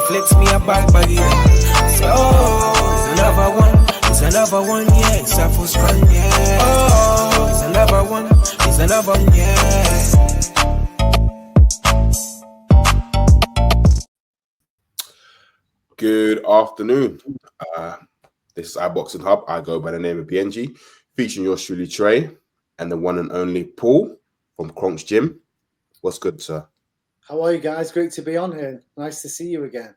flex me a bad body. Say, oh, it's another one. It's another one, yeah. It's a full strong, yeah. Oh, it's another one. It's another one, yeah. Good afternoon. This is iBoxingHub. I go by the name of BNG, featuring yours truly, Trey, and the one and only Paul from KRONK's gym. What's good, sir? How are you guys? Great to be on here. Nice to see you again.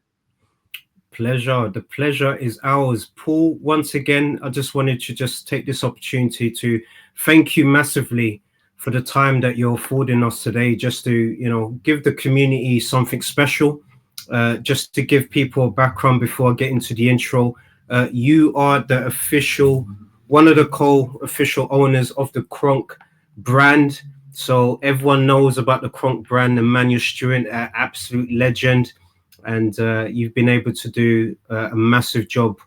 Pleasure. The pleasure is ours. Paul, once again, I just wanted to just take this opportunity to thank you massively for the time that you're affording us today, just to, you know, give the community something special. Just to give people a background before I get into the intro, you are the one of the co-official owners of the KRONK brand. So everyone knows about the KRONK brand. Emanuel Steward, an absolute legend. And you've been able to do a massive job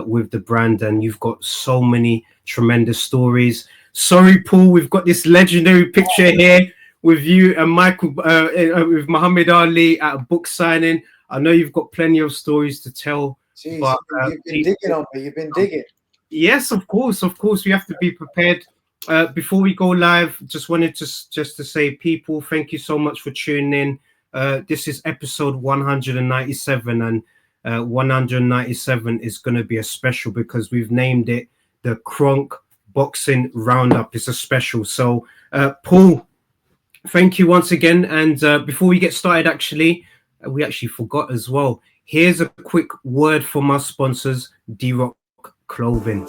with the brand, and you've got so many tremendous stories. Sorry, Paul, we've got this legendary picture here with you and Michael, with Muhammad Ali at a book signing. I know you've got plenty of stories to tell. Jeez, but, you've been digging on me. You've been digging. Yes, of course. We have to be prepared. Before we go live, just wanted to say, people, thank you so much for tuning in. This is episode 197, and 197 is going to be a special because we've named it the KRONK Boxing Roundup. It's a special. So, Paul, thank you once again. And before we get started, we actually forgot as well. Here's a quick word from our sponsors, D-Rock Clothing.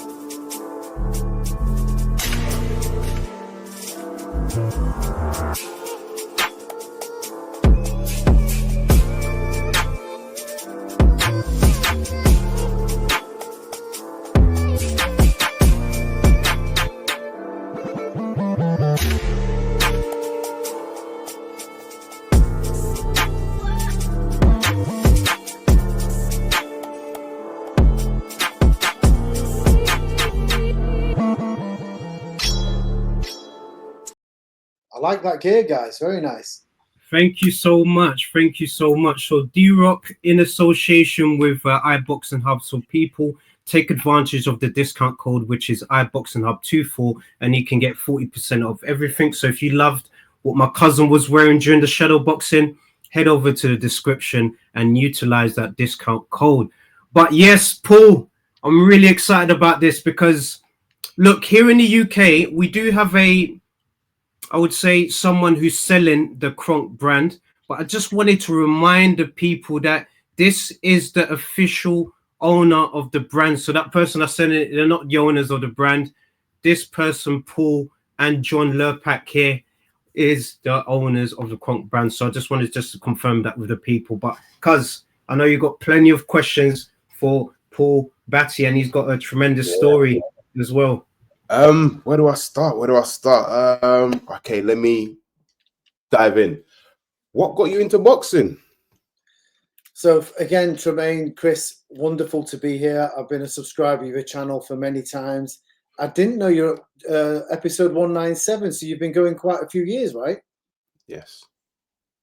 I like that gear, guys. Very nice. Thank you so much. Thank you so much. So D-Rock, in association with iBoxingHub, so people take advantage of the discount code, which is iBoxingHub24, and you can get 40% off everything. So if you loved what my cousin was wearing during the shadow boxing, head over to the description and utilize that discount code. But yes, Paul, I'm really excited about this because, look, here in the UK, we do have I would say someone who's selling the KRONK brand, but I just wanted to remind the people that this is the official owner of the brand. So that person that's selling it, they're not the owners of the brand. This person, Paul and John Lepak here, is the owners of the KRONK brand. So I just wanted to confirm that with the people. But because I know you've got plenty of questions for Paul Bhatti, and he's got a tremendous story as well. Where do I start? Okay, let me dive in. What got you into boxing? So again, Tremaine, Chris, wonderful to be here. I've been a subscriber of your channel for many times. I didn't know you're episode 197, so you've been going quite a few years, right? Yes.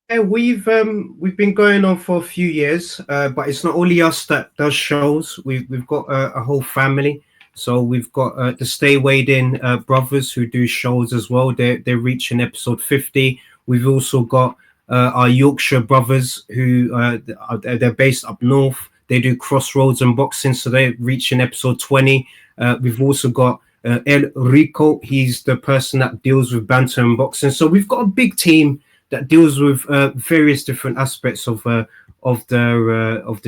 Yeah, we've been going on for a few years, but it's not only us that does shows. We've got a whole family. So we've got the Stay Weighed In brothers who do shows as well. They're reaching episode 50. We've also got our Yorkshire brothers who they're based up north. They do Crossroads and boxing, so they're reaching episode 20. We've also got El Rico. He's the person that deals with banter and boxing. So we've got a big team that deals with various different aspects of the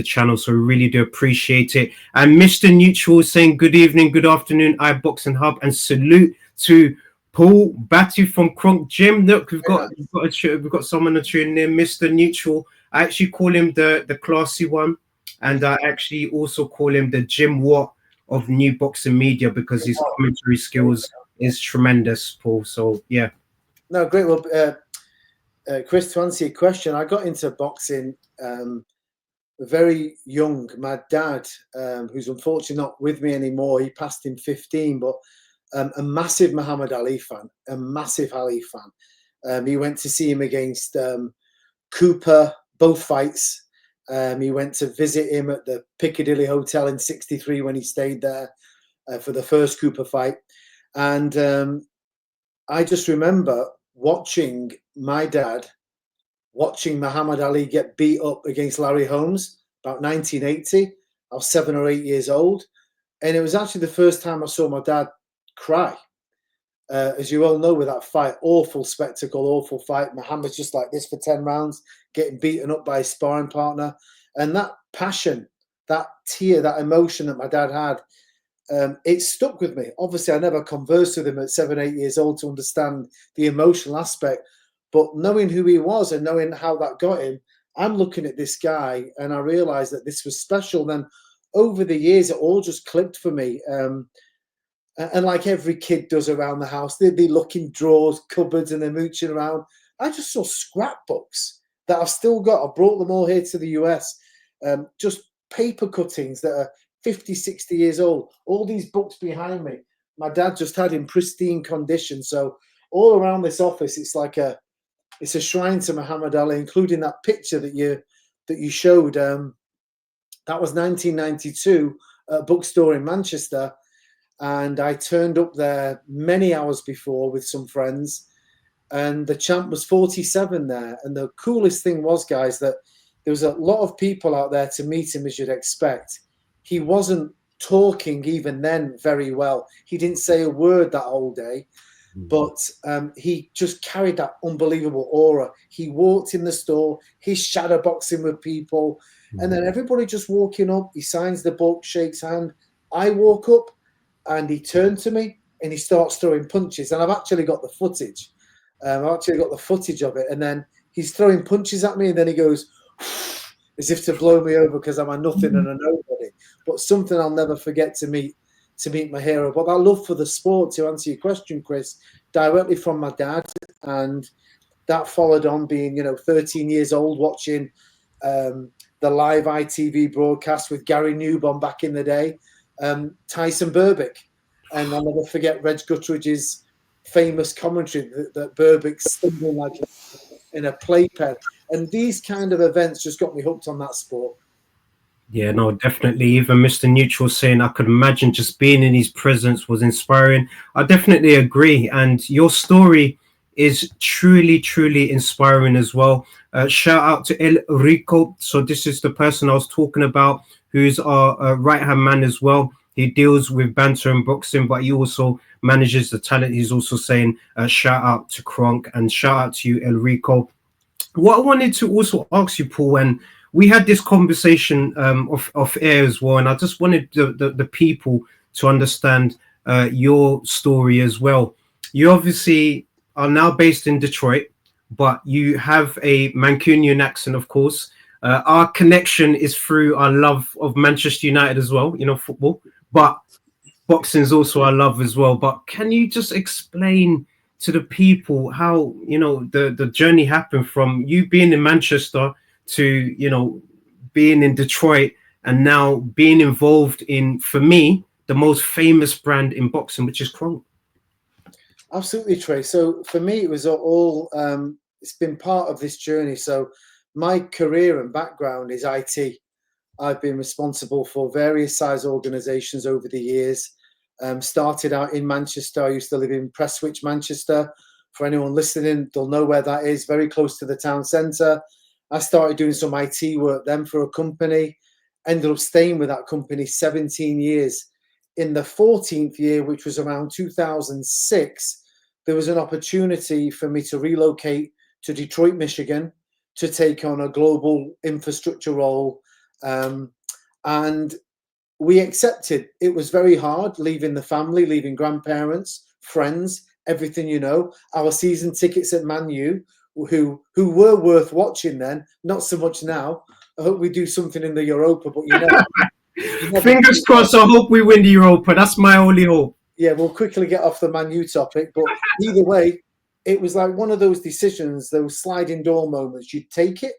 channel, so we really do appreciate it. And Mr. Neutral is saying good evening, good afternoon, iBoxingHub, and salute to Paul Bhatti from KRONK Gym. Look, we've got someone to tune in, Mr. Neutral. I actually call him the classy one, and I actually also call him the Jim Watt of new boxing media because his commentary skills is tremendous, Paul. So yeah. No, great. Well, Chris, to answer your question, I got into boxing very young. My dad, who's unfortunately not with me anymore, he passed in 15, but a massive Muhammad Ali fan, a massive Ali fan. He went to see him against Cooper, both fights. He went to visit him at the Piccadilly Hotel in '63 when he stayed there for the first Cooper fight. And I just remember watching my dad watching Muhammad Ali get beat up against Larry Holmes about 1980. I was 7 or 8 years old. And it was actually the first time I saw my dad cry. As you all know, with that fight, awful spectacle, awful fight. Muhammad's just like this for 10 rounds, getting beaten up by his sparring partner. And that passion, that tear, that emotion that my dad had, it stuck with me. Obviously, I never conversed with him at 7, 8 years old to understand the emotional aspect. But knowing who he was and knowing how that got him, I'm looking at this guy and I realized that this was special. Then over the years, it all just clicked for me. And like every kid does around the house, they'd be looking drawers, cupboards, and they're mooching around. I just saw scrapbooks that I've still got. I brought them all here to the US. Just paper cuttings that are 50, 60 years old. All these books behind me, my dad just had in pristine condition. So all around this office, it's a shrine to Muhammad Ali, including that picture that you showed. That was 1992 at a bookstore in Manchester. And I turned up there many hours before with some friends. And the champ was 47 there. And the coolest thing was, guys, that there was a lot of people out there to meet him, as you'd expect. He wasn't talking even then very well. He didn't say a word that whole day. But he just carried that unbelievable aura. He walked in the store, he's shadow boxing with people, and then everybody just walking up. He signs the book, shakes hand. I walk up, and he turned to me, and he starts throwing punches. And I've actually got the footage. I've actually got the footage of it. And then he's throwing punches at me, and then he goes, as if to blow me over because I'm a nothing and a nobody. But something I'll never forget to meet my hero. But that love for the sport, to answer your question, Chris, directly from my dad, and that followed on being 13 years old, watching the live ITV broadcast with Gary Newbon back in the day, Tyson Burbick, and I'll never forget Reg Guttridge's famous commentary that Burbick's stumbling like in a playpen. And these kind of events just got me hooked on that sport. Yeah, no, definitely. Even Mr. Neutral saying I could imagine just being in his presence was inspiring. I definitely agree. And your story is truly, truly inspiring as well. Shout out to El Rico. So this is the person I was talking about, who's our right-hand man as well. He deals with banter and boxing, but he also manages the talent. He's also saying shout out to KRONK and shout out to you, El Rico. What I wanted to also ask you, Paul, and we had this conversation off air as well, and I just wanted the people to understand your story as well. You obviously are now based in Detroit, but you have a Mancunian accent, of course. Our connection is through our love of Manchester United as well, football, but boxing is also our love as well. But can you just explain to the people how, the journey happened from you being in Manchester to, being in Detroit and now being involved in, for me, the most famous brand in boxing, which is KRONK? Absolutely, Trey. So for me, it was all, it's been part of this journey. So my career and background is IT. I've been responsible for various size organizations over the years. Started out in Manchester. I used to live in Prestwich, Manchester. For anyone listening, they'll know where that is, very close to the town centre. I started doing some IT work then for a company, ended up staying with that company 17 years. In the 14th year, which was around 2006, there was an opportunity for me to relocate to Detroit, Michigan, to take on a global infrastructure role. And we accepted. It was very hard, leaving the family, leaving grandparents, friends, everything, our season tickets at Man U, who were worth watching then, not so much now. I hope we do something in the Europa, but fingers crossed. I hope we win the Europa. That's my only hope. Yeah, we'll quickly get off the Man U topic, but either way, it was like one of those decisions, those sliding door moments. You take it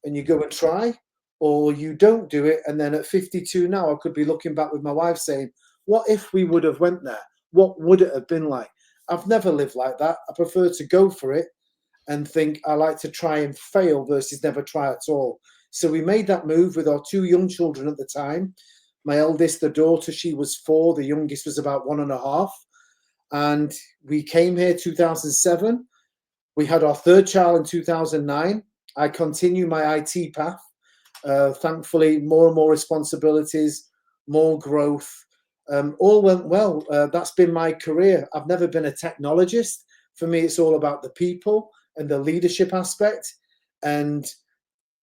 and you go and try, or you don't do it. And then at 52 now, I could be looking back with my wife saying, what if we would have went there? What would it have been like? I've never lived like that. I prefer to go for it and think I like to try and fail versus never try at all. So we made that move with our 2 young children at the time. My eldest, the daughter, she was 4. The youngest was about 1.5. And we came here 2007. We had our 3rd child in 2009. I continued my IT path. Thankfully, more and more responsibilities, more growth. All went well. That's been my career. I've never been a technologist. For me, it's all about the people and the leadership aspect and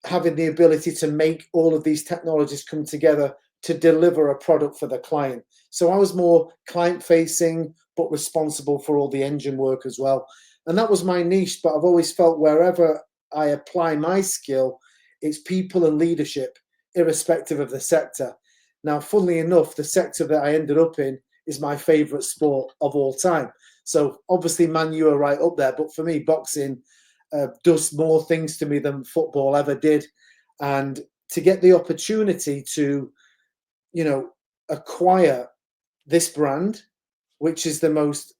having the ability to make all of these technologies come together to deliver a product for the client. So I was more client-facing, but responsible for all the engine work as well. And that was my niche, but I've always felt wherever I apply my skill, it's people and leadership, irrespective of the sector. Now, funnily enough, the sector that I ended up in is my favorite sport of all time. So obviously, man, you are right up there. But for me, boxing does more things to me than football ever did. And to get the opportunity to, acquire this brand, which is the most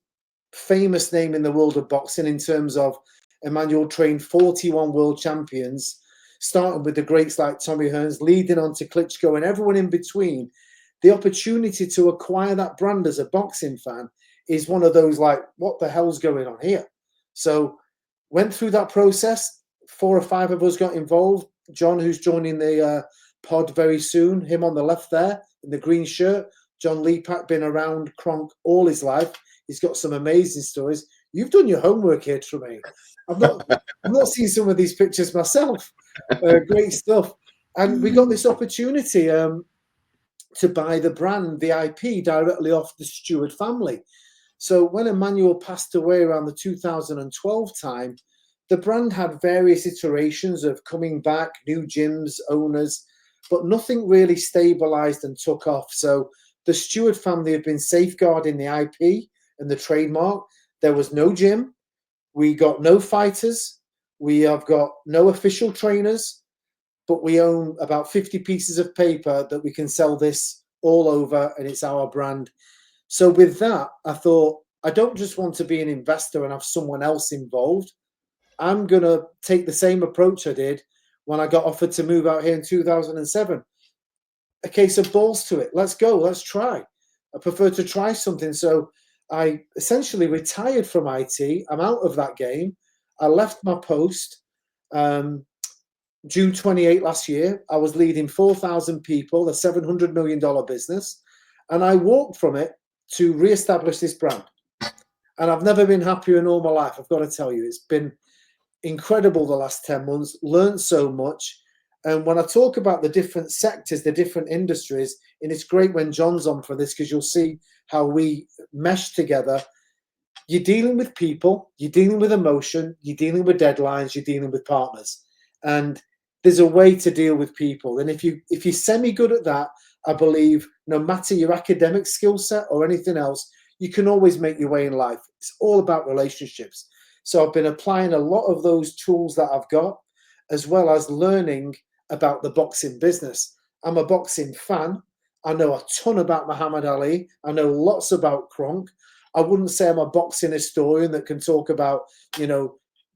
famous name in the world of boxing in terms of Emanuel trained 41 world champions, starting with the greats like Tommy Hearns, leading on to Klitschko and everyone in between. The opportunity to acquire that brand as a boxing fan is one of those like, what the hell's going on here? So went through that process. 4 or 5 of us got involved. John, who's joining the pod very soon, him on the left there in the green shirt. John Lepak, been around KRONK all his life. He's got some amazing stories. You've done your homework here, Tremaine. I've not seen some of these pictures myself. Great stuff. And we got this opportunity to buy the brand, the IP, directly off the Steward family. So when Emanuel passed away around the 2012 time, the brand had various iterations of coming back, new gyms, owners, but nothing really stabilized and took off. So the Steward family have been safeguarding the IP and the trademark. There was no gym. We got no fighters. We have got no official trainers, but we own about 50 pieces of paper that we can sell this all over, and it's our brand. So with that, I thought, I don't just want to be an investor and have someone else involved. I'm going to take the same approach I did when I got offered to move out here in 2007. A case of balls to it. Let's go. Let's try. I prefer to try something. So I essentially retired from IT. I'm out of that game. I left my post June 28 last year. I was leading 4,000 people, a $700 million business. And I walked from it to reestablish this brand. And I've never been happier in all my life. I've got to tell you, it's been incredible the last 10 months, learned so much. And when I talk about the different sectors, the different industries, and it's great when John's on for this because you'll see how we mesh together. You're dealing with people, you're dealing with emotion, you're dealing with deadlines, you're dealing with partners. And there's a way to deal with people. And if you're semi-good at that, I believe no matter your academic skill set or anything else, you can always make your way in life. It's all about relationships. So I've been applying a lot of those tools that I've got, as well as learning about the boxing business. I'm a boxing fan. I know a ton about Muhammad Ali. I know lots about KRONK. I wouldn't say I'm a boxing historian that can talk about, the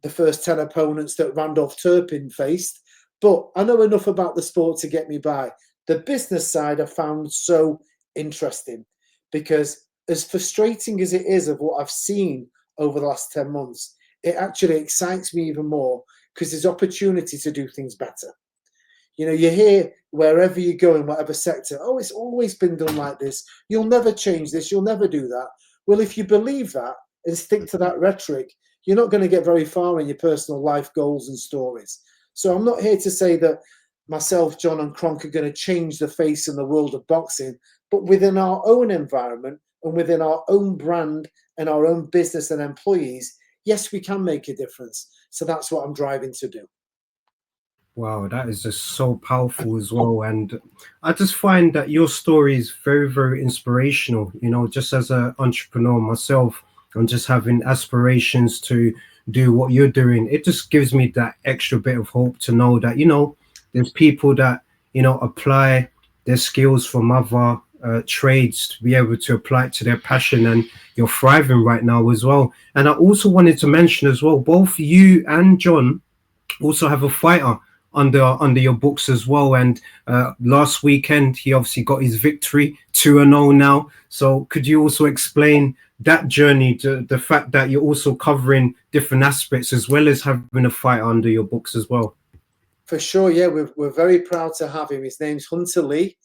first 10 opponents that Randolph Turpin faced, but I know enough about the sport to get me by. The business side I found so interesting because as frustrating as it is of what I've seen over the last 10 months, it actually excites me even more because there's opportunity to do things better. You hear wherever you go in whatever sector, oh, it's always been done like this. You'll never change this. You'll never do that. Well, if you believe that and stick to that rhetoric, you're not going to get very far in your personal life goals and stories. So I'm not here to say that myself, John, and KRONK are going to change the face in the world of boxing, but within our own environment and within our own brand and our own business and employees, yes, we can make a difference. So that's what I'm driving to do. Wow, that is just so powerful as well. And I just find that your story is very, very inspirational. Just as an entrepreneur myself, I'm just having aspirations to do what you're doing. It just gives me that extra bit of hope to know that, there's people that, apply their skills from other trades to be able to apply it to their passion, and you're thriving right now as well. And I also wanted to mention as well, both you and John also have a fighter under your books as well. And last weekend, he obviously got his victory, 2-0 now. So could you also explain that journey, to the fact that you're also covering different aspects as well as having a fight under your books as well? For sure, yeah, we're very proud to have him. His name's Hunter Lee,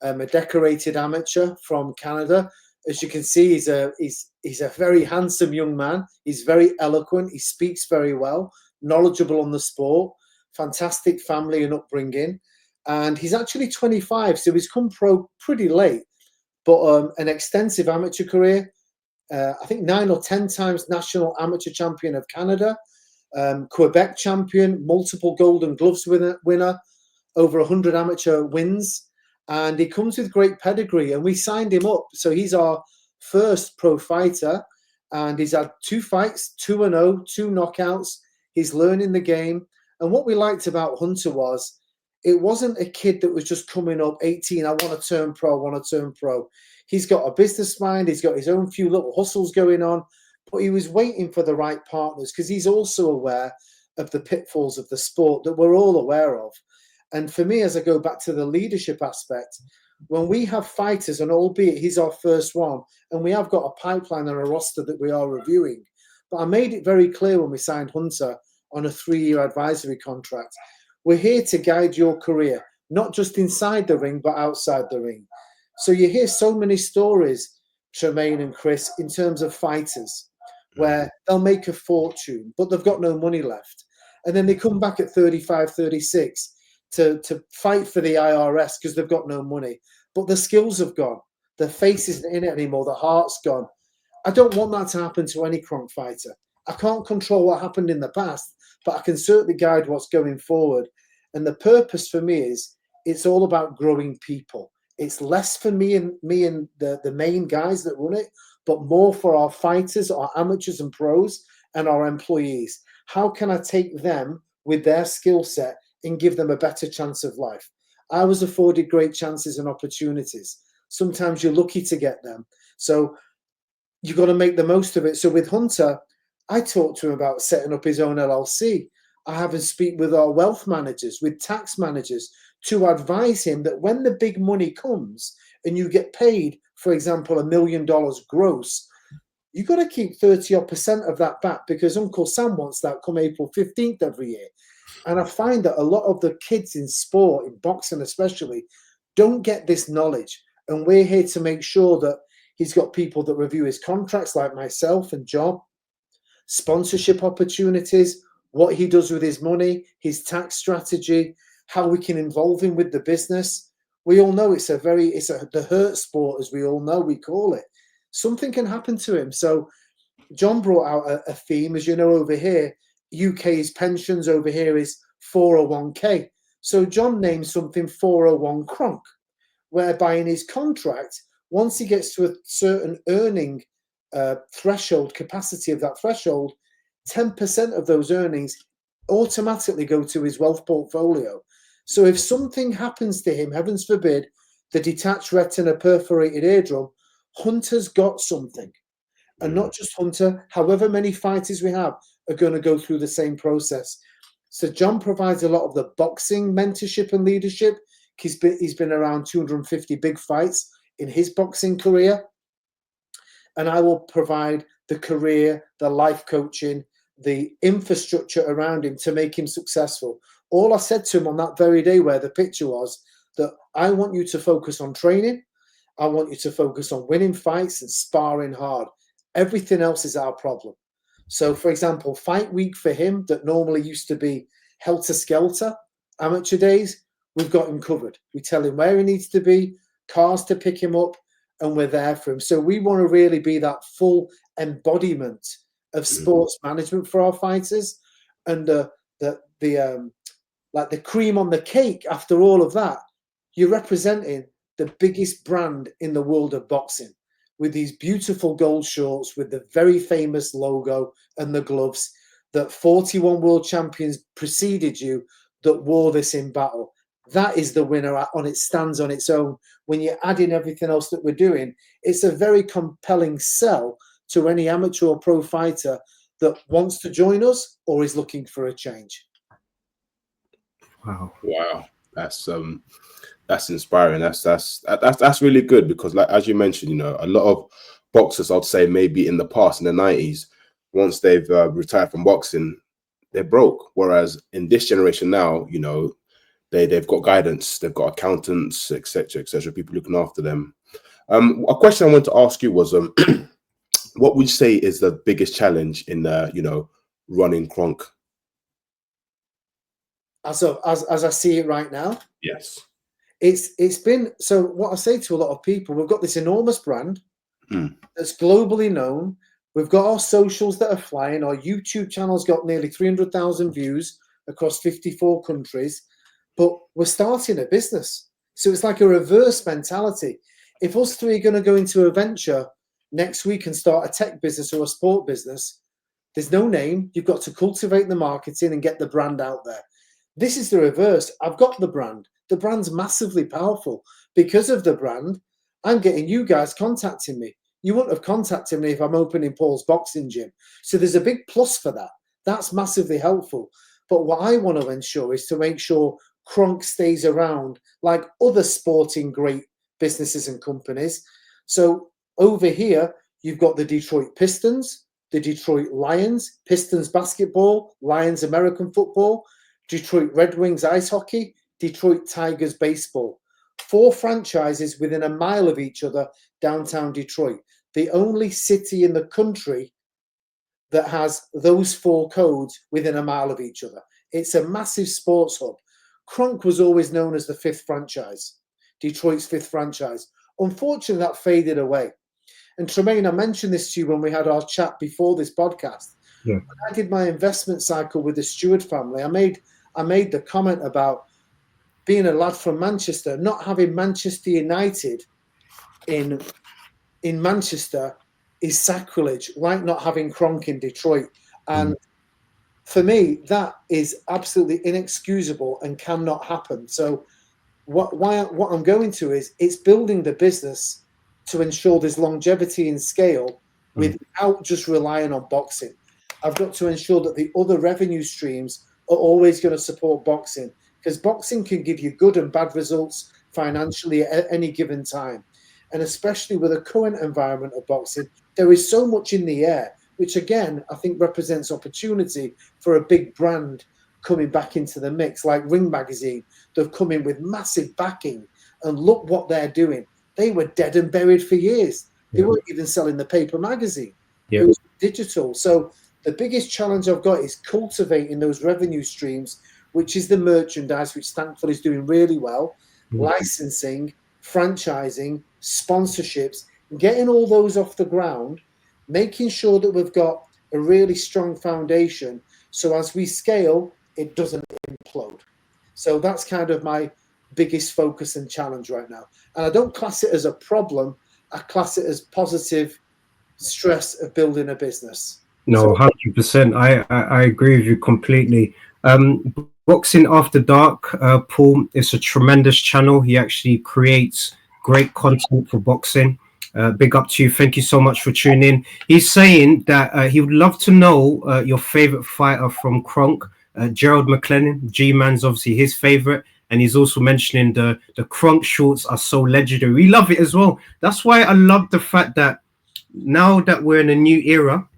a decorated amateur from Canada. As you can see, he's a very handsome young man. He's very eloquent. He speaks very well, knowledgeable on the sport, fantastic family and upbringing. And he's actually 25, so he's come pro pretty late, but an extensive amateur career. I think 9 or 10 times national amateur champion of Canada, Quebec champion, multiple Golden Gloves winner, over 100 amateur wins. And he comes with great pedigree, and we signed him up. So he's our first pro fighter, and he's had 2 fights, 2-0, 2 knockouts. He's learning the game. And what we liked about Hunter was, it wasn't a kid that was just coming up 18, I want to turn pro, I want to turn pro. He's got a business mind, he's got his own few little hustles going on, but he was waiting for the right partners, because he's also aware of the pitfalls of the sport that we're all aware of. And for me, as I go back to the leadership aspect, when we have fighters, and albeit he's our first one, and we have got a pipeline and a roster that we are reviewing, but I made it very clear when we signed Hunter on a 3-year advisory contract, we're here to guide your career, not just inside the ring, but outside the ring. So you hear so many stories, Tremaine and Chris, in terms of fighters, where they'll make a fortune, but they've got no money left. And then they come back at 35, 36, to fight for the IRS because they've got no money. But the skills have gone. Their face isn't in it anymore. The heart's gone. I don't want that to happen to any KRONK fighter. I can't control what happened in the past, but I can certainly guide what's going forward. And the purpose for me is, it's all about growing people. It's less for me and the main guys that run it, but more for our fighters, our amateurs and pros, and our employees. How can I take them with their skill set and give them a better chance of life? I was afforded great chances and opportunities. Sometimes you're lucky to get them. So you've got to make the most of it. So with Hunter, I talked to him about setting up his own LLC. I have him speak with our wealth managers, with tax managers, to advise him that when the big money comes and you get paid, for example, $1 million gross, you've got to keep 30% of that back, because Uncle Sam wants that come April 15th every year. And I find that a lot of the kids in sport, in boxing especially, don't get this knowledge. And we're here to make sure that he's got people that review his contracts, like myself and John, sponsorship opportunities, what he does with his money, his tax strategy, how we can involve him with the business. We all know it's the hurt sport, as we all know, we call it. Something can happen to him. So John brought out a theme, as you know, over here. UK's pensions over here is 401k. So John named something 401 KRONK, whereby in his contract, once he gets to a certain earning threshold, capacity of that threshold, 10% of those earnings automatically go to his wealth portfolio. So if something happens to him, heavens forbid, the detached retina, perforated eardrum, Hunter's got something. And not just Hunter, however many fighters we have are going to go through the same process. So John provides a lot of the boxing mentorship and leadership. He's been around 250 big fights in his boxing career. And I will provide the career, the life coaching, the infrastructure around him to make him successful. All I said to him on that very day where the picture was, that I want you to focus on training. I want you to focus on winning fights and sparring hard. Everything else is our problem. So, for example, fight week for him that normally used to be helter-skelter, amateur days, we've got him covered. We tell him where he needs to be, cars to pick him up, and we're there for him. So we want to really be that full embodiment of sports management for our fighters. And like the cream on the cake after all of that, you're representing the biggest brand in the world of boxing, with these beautiful gold shorts with the very famous logo and the gloves that 41 world champions preceded you that wore this in battle. That is the winner on it, stands on its own. When you add in everything else that we're doing, it's a very compelling sell to any amateur or pro fighter that wants to join us or is looking for a change. Wow, that's inspiring. That's really good, because, like, as you mentioned, you know, a lot of boxers, I'd say, maybe in the past, in the 90s, once they've retired from boxing, they're broke. Whereas in this generation now, you know, they've got guidance, they've got accountants, etc., people looking after them. A question I wanted to ask you was, what would you say is the biggest challenge in you know, running KRONK? As I see it right now, Yes. it's been, so what I say to a lot of people, we've got this enormous brand that's globally known. We've got our socials that are flying. Our YouTube channel's got nearly 300,000 views across 54 countries, but we're starting a business. So it's like a reverse mentality. If us three are going to go into a venture next week and start a tech business or a sport business, there's no name. You've got to cultivate the marketing and get the brand out there. This is the reverse. I've got the brand. The brand's massively powerful. Because of the brand, I'm getting you guys contacting me. You wouldn't have contacted me if I'm opening Paul's boxing gym. So there's a big plus for that. That's massively helpful. But what I want to ensure is to make sure KRONK stays around like other sporting great businesses and companies. So over here, you've got the Detroit Pistons, the Detroit Lions, Pistons basketball, Lions American football, Detroit Red Wings ice hockey, Detroit Tigers baseball. 4 franchises within a mile of each other, downtown Detroit. The only city in the country that has those 4 codes within a mile of each other. It's a massive sports hub. KRONK was always known as the 5th franchise, Detroit's 5th franchise. Unfortunately, that faded away. And Tremaine, I mentioned this to you when we had our chat before this podcast. Yeah. When I did my investment cycle with the Steward family, I made the comment about being a lad from Manchester, not having Manchester United in Manchester is sacrilege, like not having KRONK in Detroit. And for me, that is absolutely inexcusable and cannot happen. So what I'm going to is, it's building the business to ensure there's longevity and scale without just relying on boxing. I've got to ensure that the other revenue streams are always going to support boxing, because boxing can give you good and bad results financially at any given time. And especially with the current environment of boxing, there is so much in the air, which again, I think represents opportunity for a big brand coming back into the mix, like Ring Magazine. They've come in with massive backing, and look what they're doing. They were dead and buried for years. They weren't even selling the paper magazine. It was digital. So the biggest challenge I've got is cultivating those revenue streams, which is the merchandise, which thankfully is doing really well, licensing, franchising, sponsorships, getting all those off the ground, making sure that we've got a really strong foundation, so as we scale, it doesn't implode. So that's kind of my biggest focus and challenge right now. And I don't class it as a problem. I class it as positive stress of building a business. No, 100%. I agree with you completely. Boxing After Dark, Paul, is a tremendous channel. He actually creates great content for boxing. Big up to you. Thank you so much for tuning in. He's saying that he would love to know your favorite fighter from KRONK. Gerald McLennan, G-Man's obviously his favorite. And he's also mentioning the KRONK shorts are so legendary. We love it as well. That's why I love the fact that now that we're in a new era,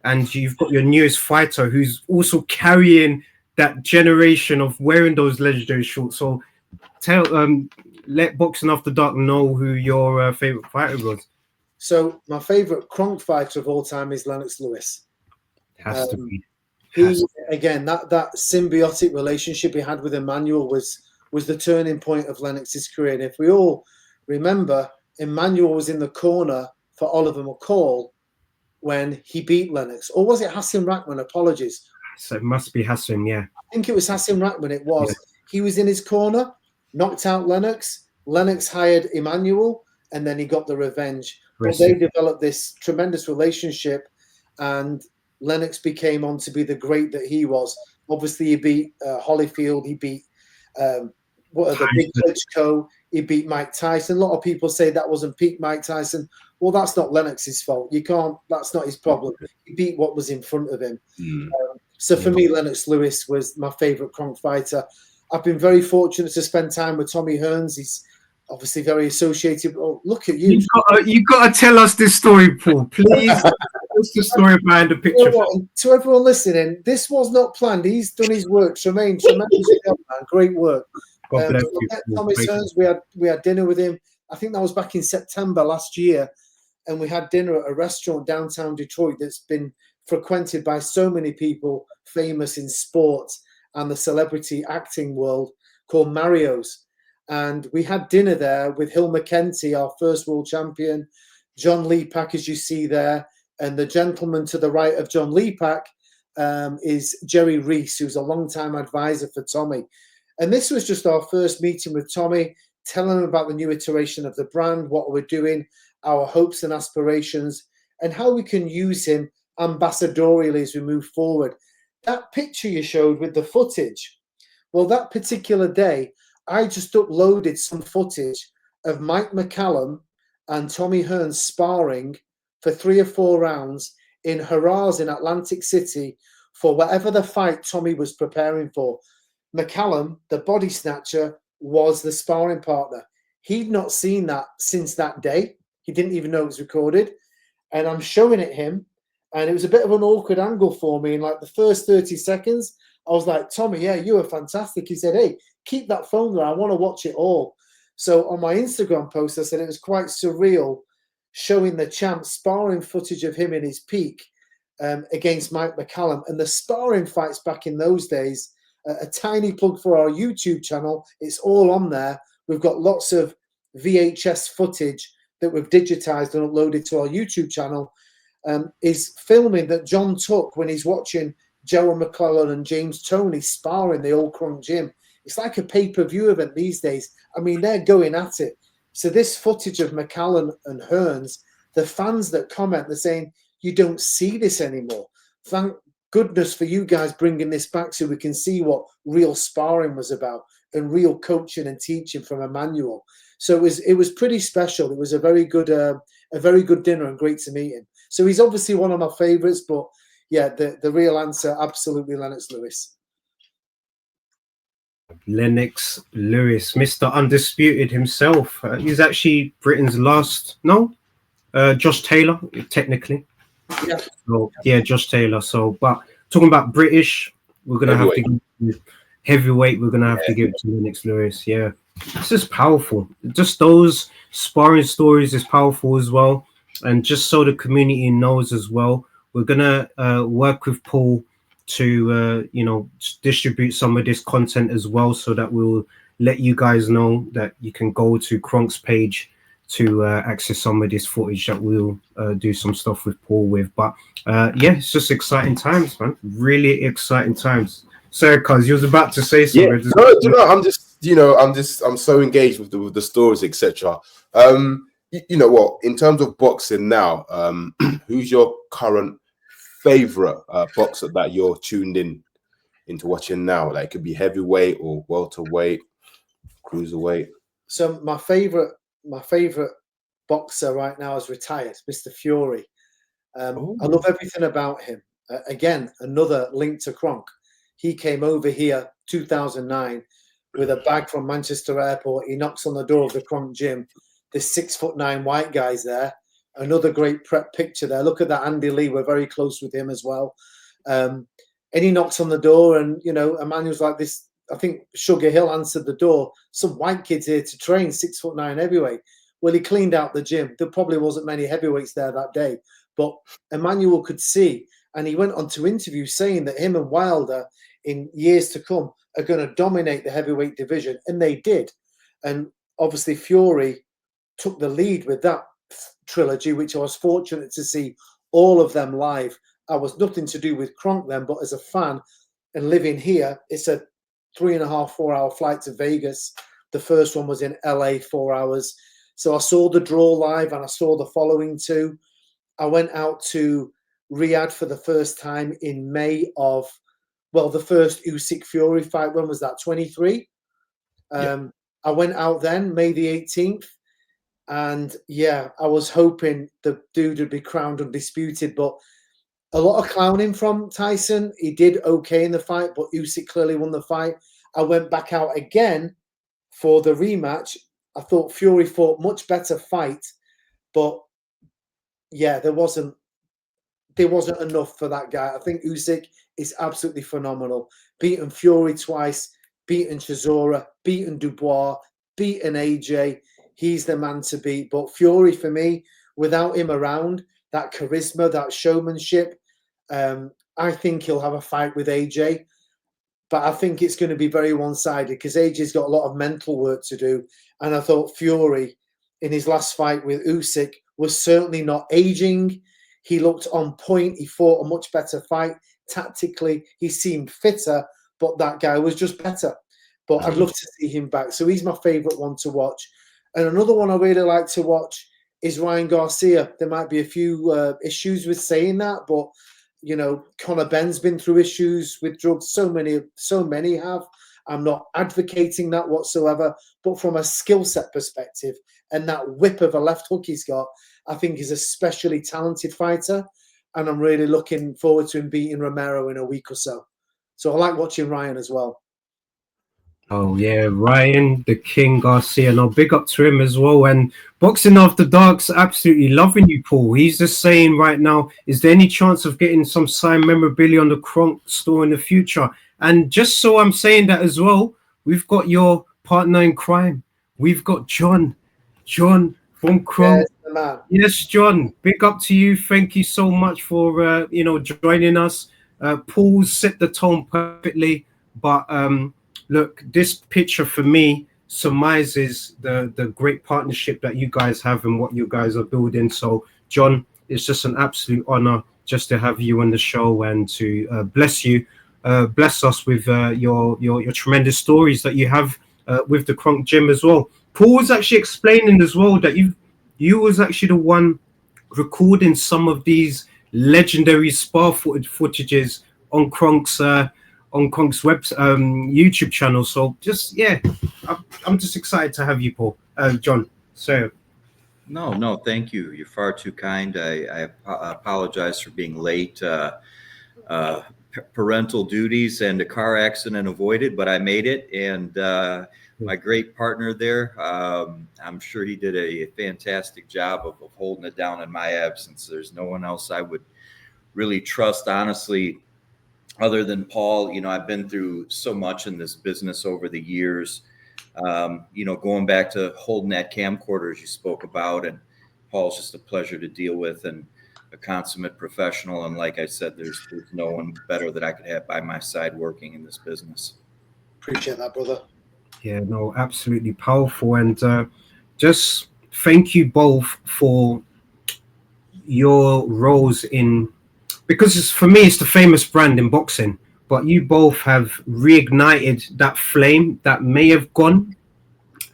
and you've got your newest fighter who's also carrying that generation of wearing those legendary shorts. So let Boxing After Dark know who your favorite fighter was. So my favorite KRONK fighter of all time is Lennox Lewis. Has to be. Again, that symbiotic relationship he had with Emanuel was the turning point of Lennox's career. And if we all remember, Emanuel was in the corner for Oliver McCall when he beat Lennox. Or was it Hassan Rahman? Apologies. So it must be Hassan, yeah. I think it was Hassan Rahman. It was. Yeah. He was in his corner, knocked out Lennox. Lennox hired Emanuel, and then he got the revenge. But they developed this tremendous relationship, and Lennox became on to be the great that he was. Obviously, he beat Holyfield. He beat Big Klitschko. He beat Mike Tyson. A lot of people say that wasn't peak Mike Tyson. Well, that's not Lennox's fault. That's not his problem. He beat what was in front of him. So for me, Lennox Lewis was my favorite KRONK fighter. I've been very fortunate to spend time with Tommy Hearns. He's obviously very associated. Oh, look at you. You got to tell us this story, Paul, please. What's the story behind the picture? You know what, to everyone listening, this was not planned. He's done his work. Tremendous job, man. Great work. God bless you. Tommy Hearns, we had dinner with him. I think that was back in September last year. And we had dinner at a restaurant downtown Detroit that's been frequented by so many people famous in sports and the celebrity acting world, called Mario's. And we had dinner there with Hill McKenty, our first world champion, John Lepak, as you see there. And the gentleman to the right of John Lepak is Jerry Reese, who's a longtime advisor for Tommy. And this was just our first meeting with Tommy, telling him about the new iteration of the brand, what we're doing, our hopes and aspirations, and how we can use him ambassadorially as we move forward. That picture you showed with the footage, well, that particular day, I just uploaded some footage of Mike McCallum and Tommy Hearns sparring for 3 or 4 rounds in Harrah's in Atlantic City for whatever the fight Tommy was preparing for. McCallum, the body snatcher, was the sparring partner. He'd not seen that since that day. He didn't even know it was recorded. And I'm showing it him. And it was a bit of an awkward angle for me. In like the first 30 seconds, I was like, Tommy, yeah, you were fantastic. He said, hey, keep that phone there. I want to watch it all. So on my Instagram post, I said it was quite surreal showing the champ sparring footage of him in his peak against Mike McCallum. And the sparring fights back in those days, a tiny plug for our YouTube channel. It's all on there. We've got lots of VHS footage that we've digitized and uploaded to our YouTube channel. Is filming that John took when he's watching Joe McClellan and James Toney sparring the old KRONK gym. It's like a pay-per-view event these days. I mean, they're going at it. So this footage of McCallum and Hearns, the fans that comment, they're saying, you don't see this anymore. Thank goodness for you guys bringing this back so we can see what real sparring was about and real coaching and teaching from Emanuel. So it was pretty special. It was a very good dinner and great to meet him. So he's obviously one of my favourites, but yeah, the real answer, absolutely Lennox Lewis. Lennox Lewis, Mr. Undisputed himself. He's actually Britain's last, Josh Taylor, technically. Yeah. So, yeah, Josh Taylor. So, but talking about British, we're going to have to give heavyweight, we're going to have to give it to Lennox Lewis. Yeah. It's just powerful. Just those sparring stories is powerful as well. And just so the community knows as well, we're going to work with Paul to, distribute some of this content as well, so that we'll let you guys know that you can go to KRONK's page to access some of this footage that we'll do some stuff with Paul with. But yeah, it's just exciting times, man. Really exciting times. Sorry, cuz you was about to say something. Yeah, I'm so engaged with the stories, etc. You know what? In terms of boxing now, who's your current favorite boxer that you're tuned into watching now? Like, it could be heavyweight or welterweight, cruiserweight. So my favorite boxer right now is retired, Mr. Fury. I love everything about him. Again, another link to KRONK. He came over here 2009 with a bag from Manchester Airport. He knocks on the door of the KRONK gym. There's 6'9" white guys there. Another great prep picture there. Look at that, Andy Lee. We're very close with him as well. And he knocks on the door, and Emmanuel's like this. I think Sugar Hill answered the door. Some white kids here to train, 6'9" heavyweight. Well, he cleaned out the gym. There probably wasn't many heavyweights there that day, but Emmanuel could see, and he went on to interview saying that him and Wilder in years to come are going to dominate the heavyweight division, and they did. And obviously Fury took the lead with that trilogy, which I was fortunate to see all of them live. I was nothing to do with KRONK then, but as a fan and living here, it's a 3.5, 4 hour flight to Vegas. The first one was in LA, 4 hours. So I saw the draw live and I saw the following two. I went out to Riyadh for the first time in May of, the first Usyk Fury fight. When was that? 23? I went out then, May the 18th. And yeah, I was hoping the dude would be crowned undisputed, but a lot of clowning from Tyson. He did okay in the fight, but Usyk clearly won the fight. I went back out again for the rematch. I thought Fury fought much better fight, but yeah, there wasn't enough for that guy. I think Usyk is absolutely phenomenal. Beaten Fury twice, beaten Chisora, beaten Dubois, beaten AJ. He's the man to beat. But Fury, for me, without him around, that charisma, that showmanship, I think he'll have a fight with AJ. But I think it's going to be very one-sided because AJ's got a lot of mental work to do. And I thought Fury, in his last fight with Usyk, was certainly not aging. He looked on point. He fought a much better fight. Tactically, he seemed fitter, but that guy was just better. But I'd love to see him back. So he's my favourite one to watch. And another one I really like to watch is Ryan Garcia. There might be a few issues with saying that, but you know, Conor Benn's been through issues with drugs. So many have. I'm not advocating that whatsoever. But from a skill set perspective and that whip of a left hook he's got, I think he's a especially talented fighter. And I'm really looking forward to him beating Romero in a week or so. So I like watching Ryan as well. Oh yeah, Ryan, the King Garcia. No, big up to him as well. And Boxing After Dark's absolutely loving you, Paul. He's just saying right now, is there any chance of getting some signed memorabilia on the KRONK store in the future? And just so I'm saying that as well, we've got your partner in crime. We've got John from KRONK. Yes, John, big up to you. Thank you so much for joining us. Paul's set the tone perfectly, but look, this picture for me surmises the great partnership that you guys have and what you guys are building. So, John, it's just an absolute honor just to have you on the show and to bless us with your tremendous stories that you have with the KRONK gym as well. Paul was actually explaining as well that you was actually the one recording some of these legendary spar footages on KRONK's YouTube channel. So just I'm just excited to have you, Paul. John. So no, thank you. You're far too kind. I apologize for being late. Parental duties and a car accident avoided, but I made it. And my great partner there, I'm sure he did a fantastic job of holding it down in my absence. There's no one else I would really trust, honestly, other than Paul. You know, I've been through so much in this business over the years, going back to holding that camcorder as you spoke about, and Paul's just a pleasure to deal with and a consummate professional. And like I said, there's no one better that I could have by my side working in this business. Appreciate that, brother. Yeah, no, absolutely powerful. And just thank you both for your roles because for me, it's the famous brand in boxing, but you both have reignited that flame that may have gone,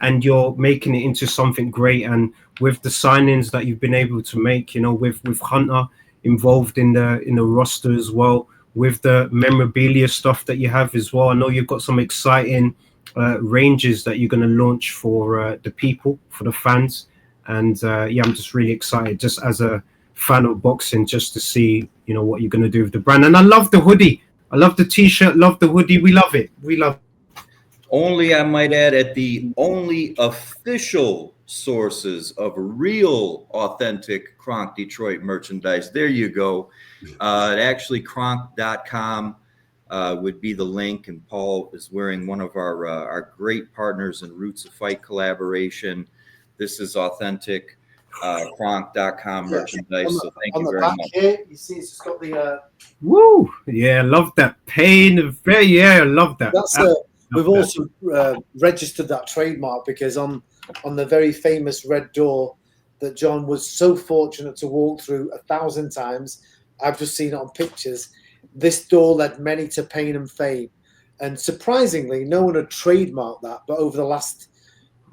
and you're making it into something great. And with the signings that you've been able to make, with Hunter involved in the roster as well, with the memorabilia stuff that you have as well. I know you've got some exciting ranges that you're going to launch for the people, for the fans. And I'm just really excited, just as a fan of boxing, just to see what you're going to do with the brand. And I love the hoodie, I love the t-shirt, love the hoodie. We love it. Only, I might add, at the only official sources of real authentic KRONK Detroit merchandise. There you go. Actually, KRONK.com would be the link, and Paul is wearing one of our great partners in Roots of Fight collaboration. This is authentic KRONK.com merchandise. So thank you very much. Here, you see, it's just got the woo. Yeah, I love that pain. I love that. That's we've also registered that trademark because on the very famous red door that John was so fortunate to walk through 1,000 times, I've just seen it on pictures. This door led many to pain and fame, and surprisingly, no one had trademarked that. But over the last,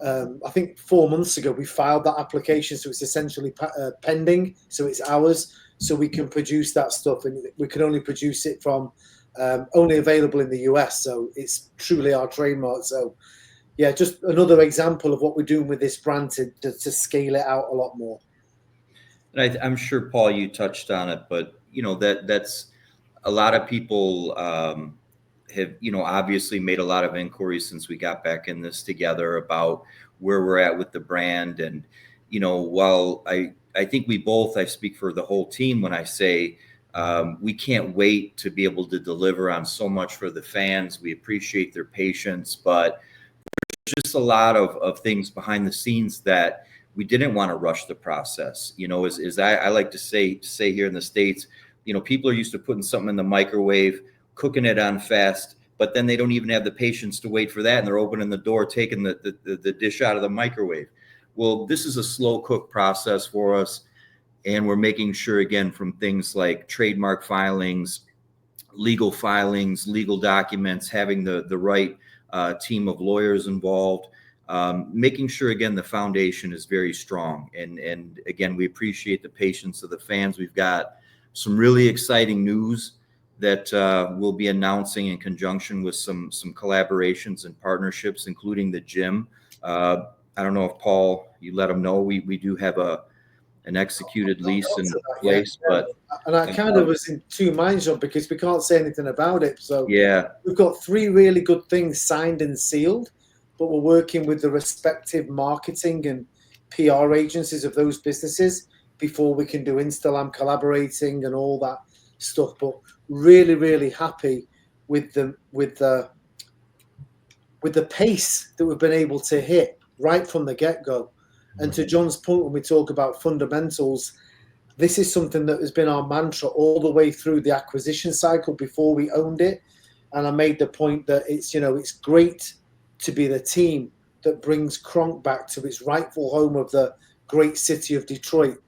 I think 4 months ago, we filed that application, so it's essentially pending. So it's ours, so we can produce that stuff, and we can only produce it from only available in the US. So it's truly our trademark. So yeah, just another example of what we're doing with this brand to scale it out a lot more. And I'm sure, Paul, you touched on it, but that's a lot of people have, obviously made a lot of inquiries since we got back in this together about where we're at with the brand. And, while I think I speak for the whole team when I say we can't wait to be able to deliver on so much for the fans. We appreciate their patience, but there's just a lot of things behind the scenes that we didn't want to rush the process. As I like to say here in the States, people are used to putting something in the microwave, cooking it on fast, but then they don't even have the patience to wait for that. And they're opening the door, taking the dish out of the microwave. Well, this is a slow cook process for us. And we're making sure, again, from things like trademark filings, legal documents, having the right team of lawyers involved, making sure, again, the foundation is very strong. And again, we appreciate the patience of the fans. We've got some really exciting news that we'll be announcing in conjunction with some collaborations and partnerships, including the gym. I don't know if, Paul, you let them know we do have an executed lease in place, but and I kind of was in two minds on because we can't say anything about it. So yeah, we've got 3 really good things signed and sealed, but we're working with the respective marketing and PR agencies of those businesses before we can do Instagram collaborating and all that stuff. But really, really happy with the pace that we've been able to hit right from the get-go. And to John's point, when we talk about fundamentals, this is something that has been our mantra all the way through the acquisition cycle before we owned it. And I made the point that it's great to be the team that brings KRONK back to its rightful home of the great city of Detroit.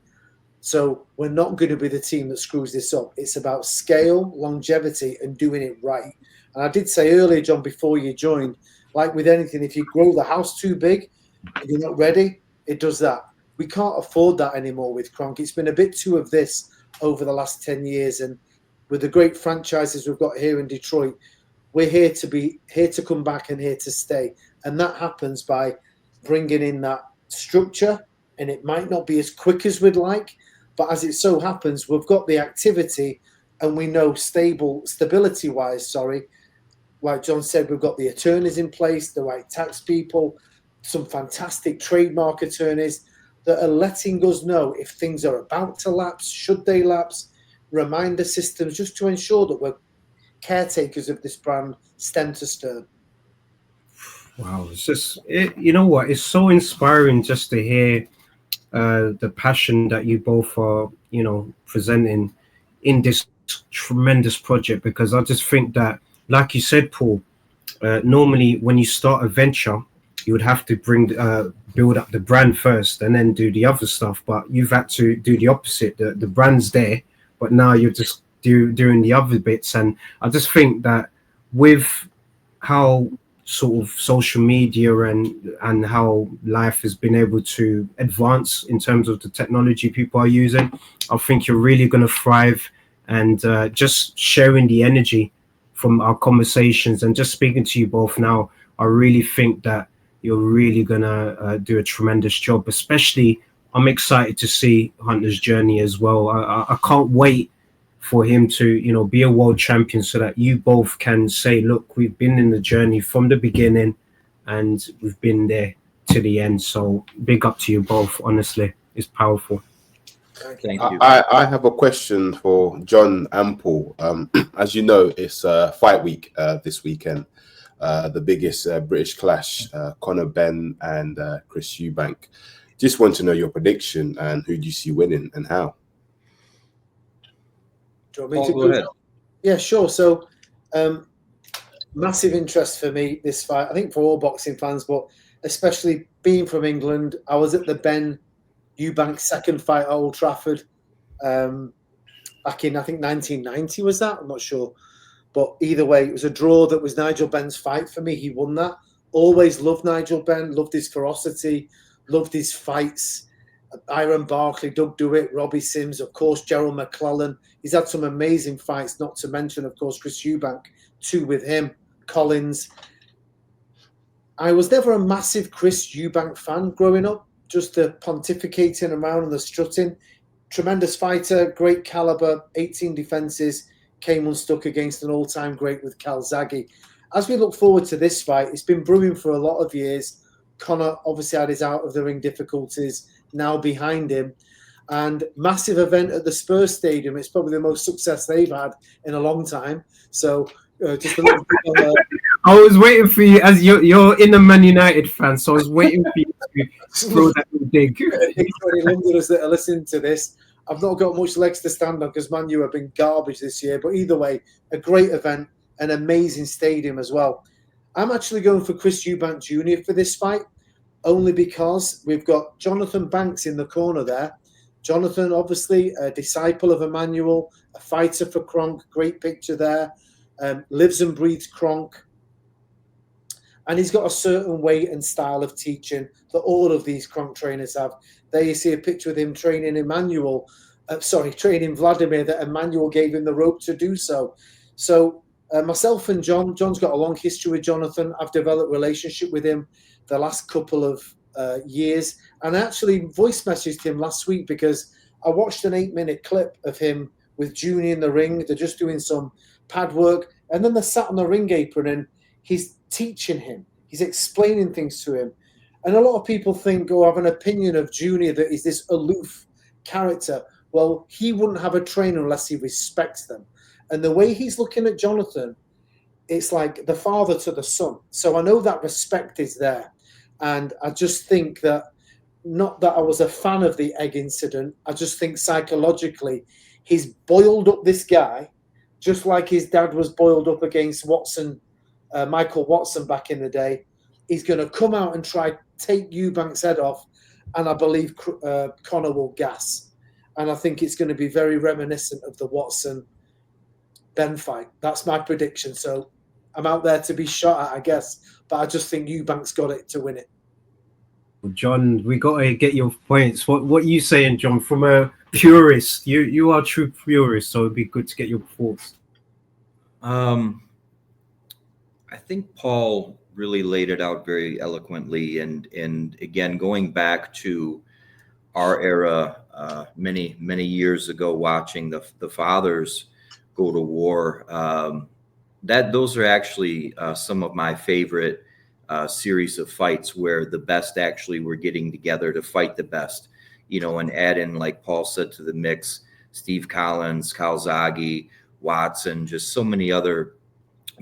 So we're not going to be the team that screws this up. It's about scale, longevity, and doing it right. And I did say earlier, John, before you joined, like with anything, if you grow the house too big and you're not ready, it does that. We can't afford that anymore with KRONK. It's been a bit too of this over the last 10 years. And with the great franchises we've got here in Detroit, we're here to come back and here to stay. And that happens by bringing in that structure. And it might not be as quick as we'd like, but as it so happens, we've got the activity and we know stability-wise, like John said, we've got the attorneys in place, the right tax people, some fantastic trademark attorneys that are letting us know if things are about to lapse, should they lapse, reminder systems, just to ensure that we're caretakers of this brand stem to stern. Wow, it's just, you know what, it's so inspiring just to hear the passion that you both are, presenting in this tremendous project, because I just think that, like you said, Paul, normally when you start a venture, you would have to build up the brand first and then do the other stuff. But you've had to do the opposite. The brand's there, but now you're just doing the other bits. And I just think that with how sort of social media and how life has been able to advance in terms of the technology people are using, I think you're really going to thrive. And just sharing the energy from our conversations and just speaking to you both now, I really think that you're really gonna do a tremendous job. Especially, I'm excited to see Hunter's journey as well. I can't wait for him to, be a world champion, so that you both can say, look, we've been in the journey from the beginning and we've been there to the end. So big up to you both. Honestly, it's powerful. Thank you. I have a question for John and Paul. As you know, it's fight week this weekend. The biggest British clash, Conor Benn and Chris Eubank. Just want to know your prediction and who do you see winning and how? Do you want me to go ahead? Yeah, sure. So, massive interest for me this fight. I think for all boxing fans, but especially being from England, I was at the Ben Eubank second fight at Old Trafford back in, I think, 1990 was that? I'm not sure. But either way, it was a draw that was Nigel Benn's fight for me. He won that. Always loved Nigel Benn, loved his ferocity, loved his fights. Iron Barkley, Doug DeWitt, Robbie Sims, of course, Gerald McClellan. He's had some amazing fights, not to mention, of course, Chris Eubank, 2 with him, Collins. I was never a massive Chris Eubank fan growing up, just the pontificating around and the strutting. Tremendous fighter, great caliber, 18 defenses. came unstuck against an all-time great with Calzaghe. As we look forward to this fight, it's been brewing for a lot of years. Conor obviously had his out-of-the-ring difficulties, now behind him. And massive event at the Spurs Stadium. It's probably the most success they've had in a long time. So just a little bit I was waiting for you, as you're in a Man United fan, so I was waiting for you to throw that dig. Any Londoners that are listening to this, I've not got much legs to stand on because Man U have been garbage this year. But either way, a great event, an amazing stadium as well. I'm actually going for Chris Eubank Jr. for this fight, only because we've got Jonathan Banks in the corner there. Jonathan, obviously, a disciple of Emanuel, a fighter for KRONK, great picture there, lives and breathes KRONK. And he's got a certain way and style of teaching that all of these KRONK trainers have. There you see a picture of him training training Vladimir, that Emanuel gave him the rope to do so. So myself and John's got a long history with Jonathan. I've developed a relationship with him the last couple of years, and I actually voice messaged him last week because I watched an 8-minute clip of him with Junior in the ring. They're just doing some pad work, and then they're sat on the ring apron and he's teaching him, he's explaining things to him. And a lot of people think, I have an opinion of Junior that he's this aloof character. Well, he wouldn't have a trainer unless he respects them. And the way he's looking at Jonathan, it's like the father to the son. So I know that respect is there. And I just think that, not that I was a fan of the egg incident, I just think psychologically he's boiled up this guy just like his dad was boiled up against Watson, Michael Watson back in the day. He's going to come out and try to take Eubank's head off, and I believe Conor will gas. And I think it's going to be very reminiscent of the Watson-Ben fight. That's my prediction. So I'm out there to be shot at, I guess. But I just think Eubank's got it to win it. John, we got to get your points. What are you saying, John? From a purist, you are a true purist, so it'd be good to get your thoughts. I think Paul really laid it out very eloquently, and again, going back to our era, many years ago, watching the fathers go to war. Those are actually some of my favorite series of fights where the best actually were getting together to fight the best, and add in, like Paul said, to the mix, Steve Collins, Calzaghe, Watson, just so many other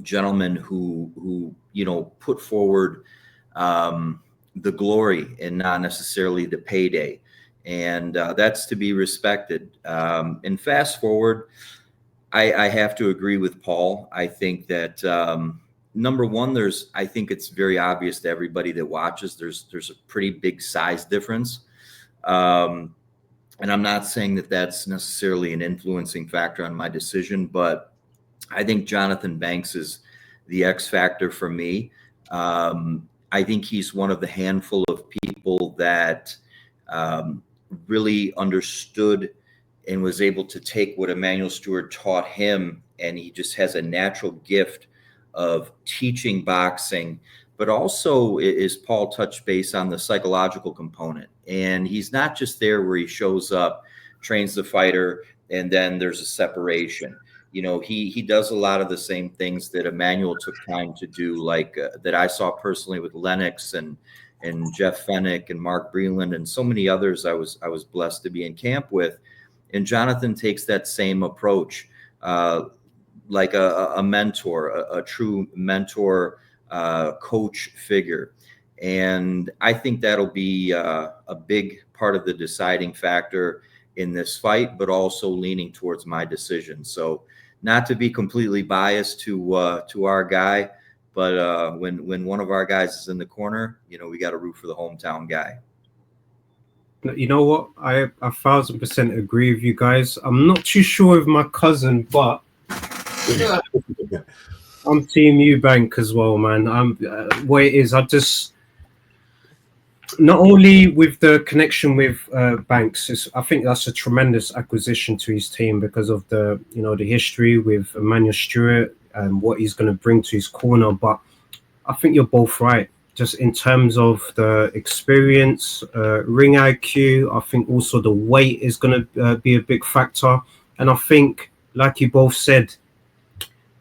gentlemen who put forward the glory and not necessarily the payday. And that's to be respected. And fast forward, I have to agree with Paul. I think that number one, I think it's very obvious to everybody that watches, there's a pretty big size difference. And I'm not saying that that's necessarily an influencing factor on my decision, but I think Jonathan Banks is the X factor for me. I think he's one of the handful of people that really understood and was able to take what Emanuel Steward taught him, and he just has a natural gift of teaching boxing, but also, as Paul touched base on, the psychological component. And he's not just there where he shows up, trains the fighter, and then there's a separation. He does a lot of the same things that Emanuel took time to do, like that I saw personally with Lennox and Jeff Fennick and Mark Breland and so many others I was blessed to be in camp with. And Jonathan takes that same approach, like a mentor, a true mentor, coach figure. And I think that'll be a big part of the deciding factor in this fight, but also leaning towards my decision. So not to be completely biased to our guy, but when one of our guys is in the corner, we got to root for the hometown guy. You know what? I 1000% agree with you guys. I'm not too sure with my cousin, but I'm Team Eubank as well, man. What it is, I just, not only with the connection with Banks, I think that's a tremendous acquisition to his team because of the history with Emanuel Steward and what he's going to bring to his corner. But I think you're both right. Just in terms of the experience, ring IQ, I think also the weight is going to be a big factor. And I think, like you both said,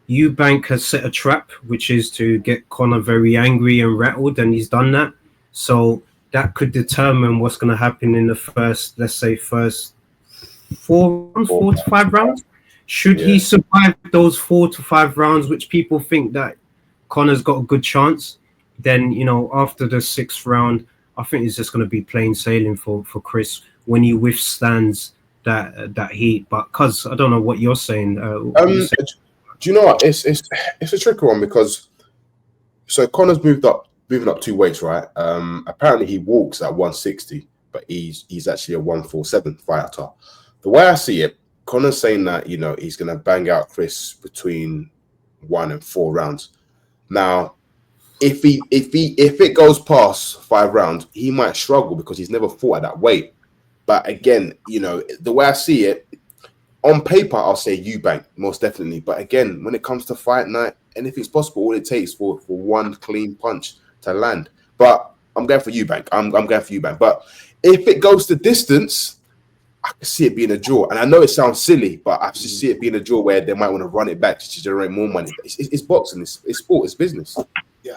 Eubank has set a trap, which is to get Conor very angry and rattled, and he's done that. So that could determine what's going to happen in the first, let's say, first 4 to 5 rounds. Should he survive those 4 to 5 rounds, which people think that Conor's got a good chance, then, you know, after the 6th round, I think it's just going to be plain sailing for Chris when he withstands that heat. But cuz I don't know what you're saying. Do you know what? It's a tricky one because so Conor's moving up 2 weights, right? Apparently he walks at 160, but he's actually a 147 fighter. The way I see it, Conor's saying that, you know, he's gonna bang out Chris between 1 and 4 rounds. Now, if it goes past 5 rounds, he might struggle because he's never fought at that weight. But again, you know, the way I see it, on paper, I'll say Eubank, most definitely. But again, when it comes to fight night, anything's possible. All it takes for one clean punch to land. But I'm going for Eubank. I'm going for Eubank. But if it goes to distance, I can see it being a draw. And I know it sounds silly, but I just see it being a draw where they might want to run it back to generate more money. It's boxing. It's sport. It's business. Yeah.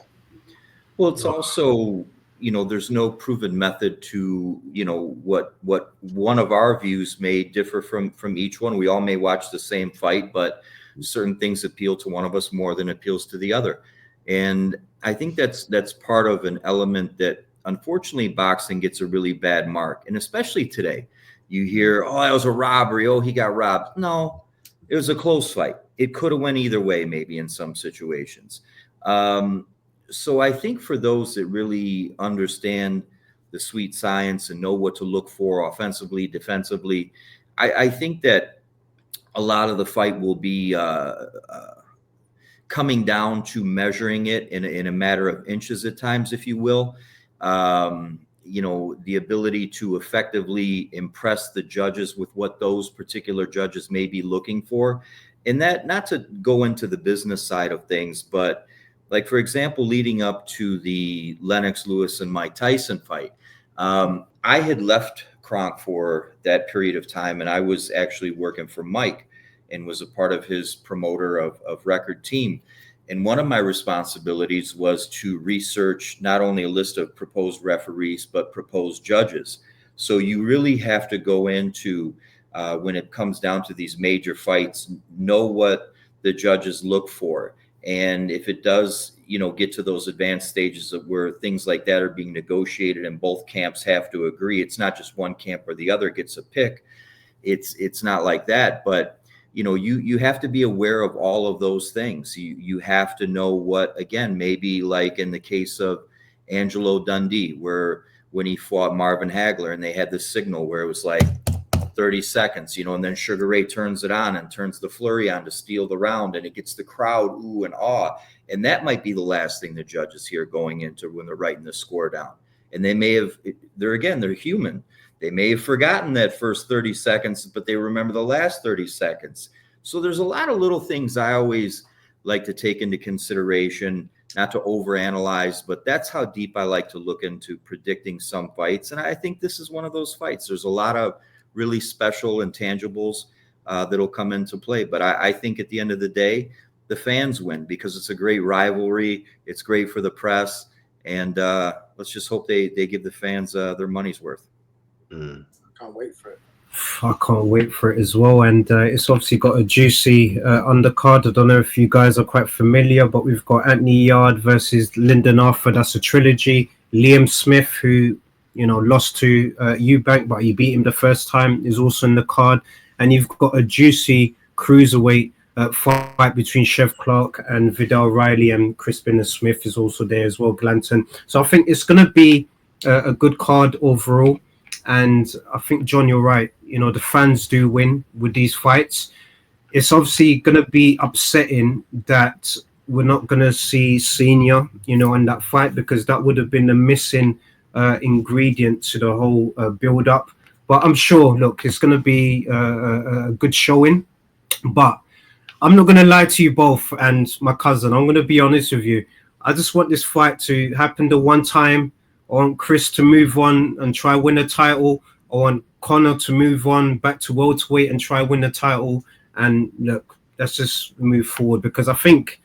Well, it's also, you know, there's no proven method to, you know, what one of our views may differ from each one. We all may watch the same fight, but certain things appeal to one of us more than appeals to the other. And I think that's part of an element that unfortunately boxing gets a really bad mark. And especially today, you hear, oh, that was a robbery. Oh, he got robbed. No, it was a close fight. It could have went either way, maybe in some situations. So I think for those that really understand the sweet science and know what to look for offensively, defensively, I think that a lot of the fight will be coming down to measuring it in a matter of inches at times, if you will. You know, the ability to effectively impress the judges with what those particular judges may be looking for. And that, not to go into the business side of things, but like, for example, leading up to the Lennox Lewis and Mike Tyson fight, I had left KRONK for that period of time, and I was actually working for Mike and was a part of his promoter of record team. And one of my responsibilities was to research not only a list of proposed referees, but proposed judges. So you really have to go into, when it comes down to these major fights, know what the judges look for. And if it does, you know, get to those advanced stages of where things like that are being negotiated and both camps have to agree, it's not just one camp or the other gets a pick. It's not like that. But, you know, you have to be aware of all of those things. You have to know what, again, maybe like in the case of Angelo Dundee, where when he fought Marvin Hagler and they had this signal where it was like 30 seconds, you know, and then Sugar Ray turns it on and turns the flurry on to steal the round, and it gets the crowd ooh and awe. And that might be the last thing the judges hear going into when they're writing the score down. And they may have, they're human. They may have forgotten that first 30 seconds, but they remember the last 30 seconds. So there's a lot of little things I always like to take into consideration, not to overanalyze, but that's how deep I like to look into predicting some fights. And I think this is one of those fights. There's a lot of really special intangibles that'll come into play. But I think at the end of the day, the fans win because it's a great rivalry. It's great for the press. And let's just hope they give the fans their money's worth. I can't wait for it. I can't wait for it as well. And it's obviously got a juicy undercard. I don't know if you guys are quite familiar, but we've got Anthony Yarde versus Lyndon Arthur. That's a trilogy. Liam Smith, who, you know, lost to Eubank, but he beat him the first time, is also in the card. And you've got a juicy cruiserweight fight between Chev Clark and Vidal Riley, and Crispin Smith is also there as well, Glanton. So I think it's going to be a good card overall. And I think, John, you're right. You know, the fans do win with these fights. It's obviously going to be upsetting that we're not going to see Senior, you know, in that fight, because that would have been the missing ingredient to the whole build-up. But I'm sure, look, it's going to be a good showing. But I'm not going to lie to you both and my cousin. I'm going to be honest with you. I just want this fight to happen the one time. I want Chris to move on and try win a title. I want Conor to move on back to welterweight and try win the title. And look, let's just move forward, because I think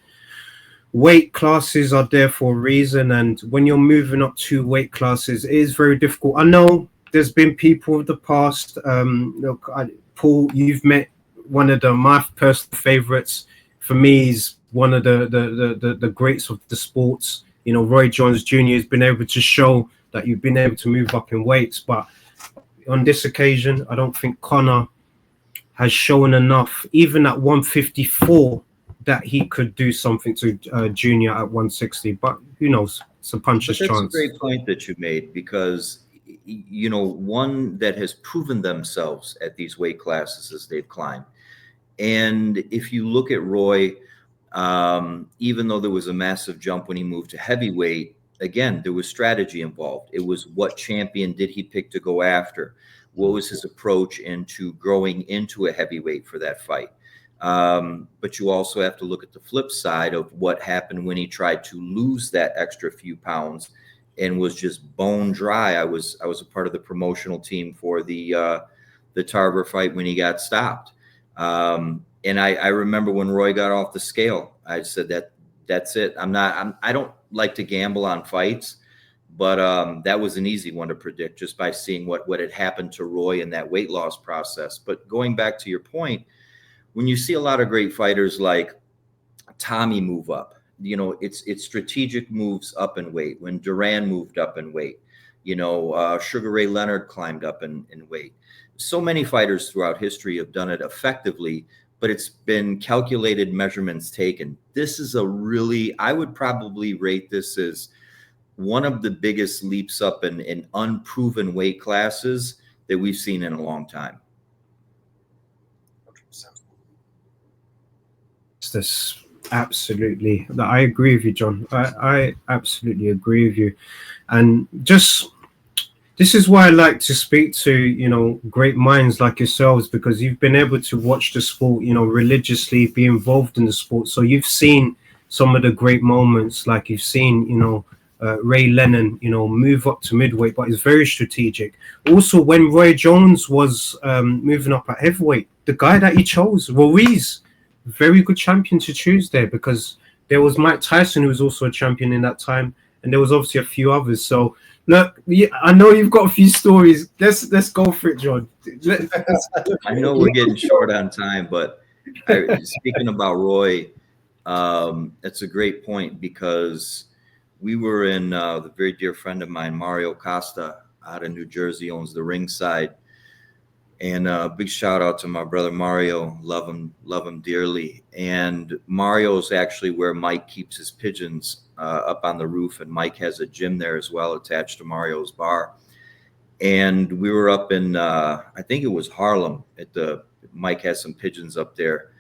weight classes are there for a reason, and when you're moving up 2 weight classes, it is very difficult. I know there's been people of the past. Look, Paul, you've met one of my personal favorites. For me, he's one of the greats of the sports. You know, Roy Jones Jr. has been able to show that you've been able to move up in weights, but on this occasion, I don't think Conor has shown enough, even at 154, that he could do something to Junior at 160. But who knows? It's a puncher's chance. That's a great point that you made, because, you know, one that has proven themselves at these weight classes as they've climbed. And if you look at Roy, even though there was a massive jump when he moved to heavyweight, again, there was strategy involved. It was, what champion did he pick to go after? What was his approach into growing into a heavyweight for that fight? But you also have to look at the flip side of what happened when he tried to lose that extra few pounds and was just bone dry. I was a part of the promotional team for the Tarver fight when he got stopped. And I remember when Roy got off the scale, I said that's it. I don't like to gamble on fights, but that was an easy one to predict just by seeing what had happened to Roy in that weight loss process. But going back to your point, when you see a lot of great fighters like Tommy move up, you know, it's strategic moves up in weight. When Duran moved up in weight, you know, Sugar Ray Leonard climbed up in weight. So many fighters throughout history have done it effectively, but it's been calculated measurements taken. This is a really, I would probably rate this as one of the biggest leaps up in unproven weight classes that we've seen in a long time. 100%. This absolutely, I agree with you, John. I absolutely agree with you. And just, this is why I like to speak to, you know, great minds like yourselves, because you've been able to watch the sport, you know, religiously, be involved in the sport. So you've seen some of the great moments, like you've seen, you know, Ray Lennon, you know, move up to midweight, but it's very strategic. Also, when Roy Jones was moving up at heavyweight, the guy that he chose, Ruiz, very good champion to choose there, because there was Mike Tyson, who was also a champion in that time, and there was obviously a few others. So look, I know you've got a few stories. Let's go for it, John. I know we're getting short on time, but speaking about Roy, it's a great point, because we were in the very dear friend of mine, Mario Costa, out of New Jersey, owns the Ringside. And a big shout out to my brother Mario. Love him dearly. And Mario's actually where Mike keeps his pigeons, up on the roof, and Mike has a gym there as well attached to Mario's bar. And we were up in I think it was Harlem Mike has some pigeons up there.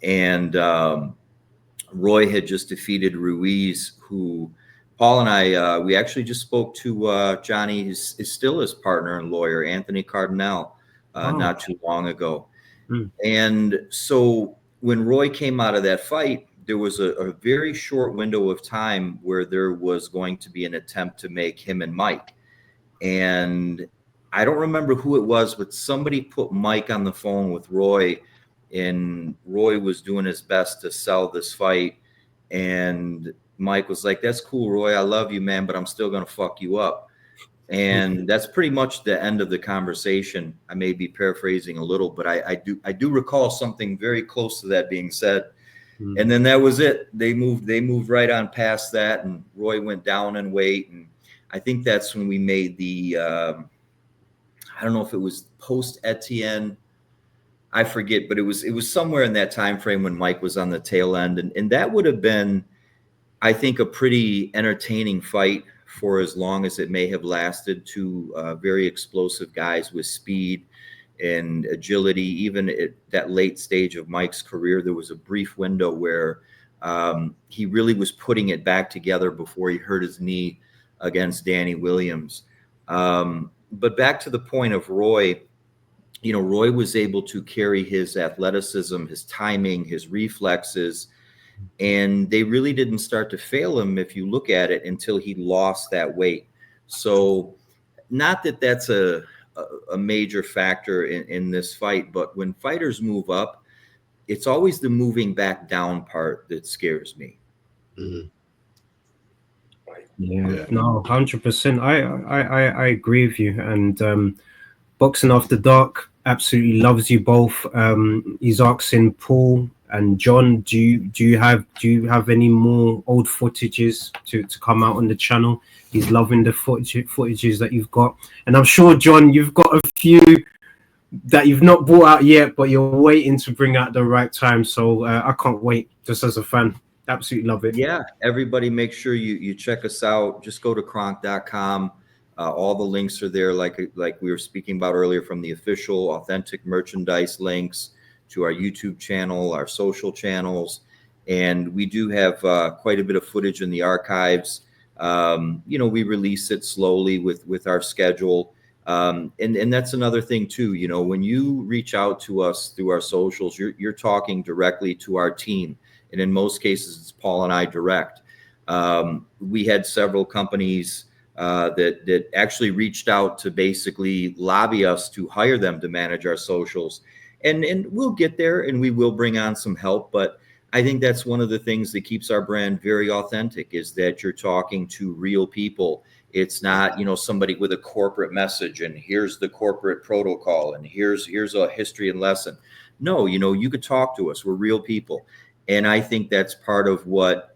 And Roy had just defeated Ruiz, who Paul and I, we actually just spoke to Johnny, is still his partner and lawyer, Anthony Cardinale, not too long ago. And so when Roy came out of that fight, there was a very short window of time where there was going to be an attempt to make him and Mike. And I don't remember who it was, but somebody put Mike on the phone with Roy, and Roy was doing his best to sell this fight. And Mike was like, "That's cool, Roy. I love you, man, but I'm still going to fuck you up." And that's pretty much the end of the conversation. I may be paraphrasing a little, but I do recall something very close to that being said. And then that was it. They moved right on past that, and Roy went down in weight. And I think that's when we made the I don't know if it was post Etienne, I forget, but it was somewhere in that time frame when Mike was on the tail end, and that would have been, I think, a pretty entertaining fight for as long as it may have lasted. Two very explosive guys with speed and agility. Even at that late stage of Mike's career, there was a brief window where he really was putting it back together before he hurt his knee against Danny Williams. But back to the point of Roy, you know, Roy was able to carry his athleticism, his timing, his reflexes, and they really didn't start to fail him, if you look at it, until he lost that weight. So not that that's a major factor in this fight, but when fighters move up, it's always the moving back down part that scares me. Yeah, no, 100%. I agree with you. And Boxing After Dark absolutely loves you both. He's asking Paul and John, do you have any more old footages to come out on the channel? He's loving the footages that you've got, and I'm sure, John, you've got a few that you've not brought out yet, but you're waiting to bring out the right time. So I can't wait. Just as a fan, absolutely love it. Yeah, everybody, make sure you check us out. Just go to KRONK.com. All the links are there, like we were speaking about earlier, from the official authentic merchandise links to our YouTube channel, our social channels, and we do have quite a bit of footage in the archives. We release it slowly with our schedule, and that's another thing too. When you reach out to us through our socials, you're talking directly to our team, and in most cases, it's Paul and I direct. We had several companies that actually reached out to basically lobby us to hire them to manage our socials. And we'll get there, and we will bring on some help. But I think that's one of the things that keeps our brand very authentic, is that you're talking to real people. It's not, somebody with a corporate message and here's the corporate protocol and here's a history and lesson. No, you could talk to us. We're real people. And I think that's part of what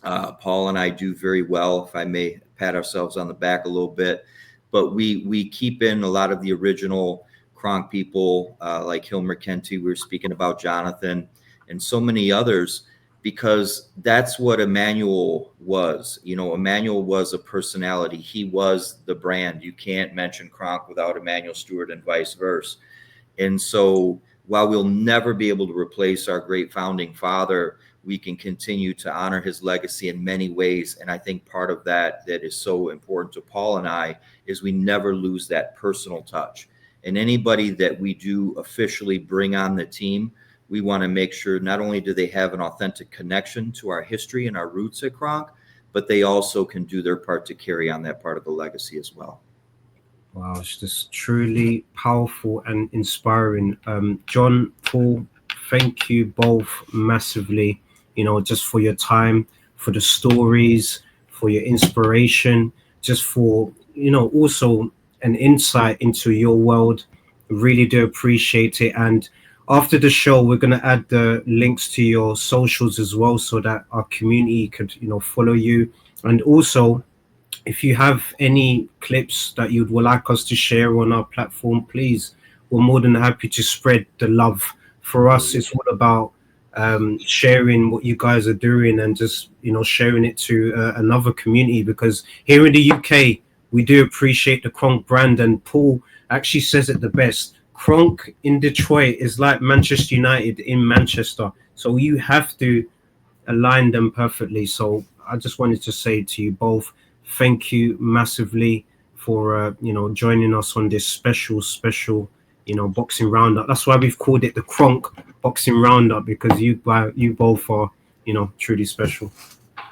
Paul and I do very well, if I may pat ourselves on the back a little bit. But we keep in a lot of the original KRONK people, like Hilmer Kenty, we were speaking about, Jonathan, and so many others, because that's what Emanuel was. Emanuel was a personality. He was the brand. You can't mention KRONK without Emanuel Steward, and vice versa. And so while we'll never be able to replace our great founding father, we can continue to honor his legacy in many ways. And I think part of that is so important to Paul and I is we never lose that personal touch. And anybody that we do officially bring on the team, we want to make sure not only do they have an authentic connection to our history and our roots at KRONK, but they also can do their part to carry on that part of the legacy as well. Wow, it's just truly powerful and inspiring. John, Paul, thank you both massively, just for your time, for the stories, for your inspiration, just for, also an insight into your world. Really do appreciate it. And after the show, we're going to add the links to your socials as well, so that our community could, follow you. And also, if you have any clips that you'd like us to share on our platform, please, we're more than happy to spread the love. For us, it's all about sharing what you guys are doing and just, sharing it to another community, because here in the UK, we do appreciate the KRONK brand. And Paul actually says it the best. KRONK in Detroit is like Manchester United in Manchester. So you have to align them perfectly. So I just wanted to say to you both, thank you massively for joining us on this special boxing roundup. That's why we've called it the KRONK boxing roundup, because you both are truly special.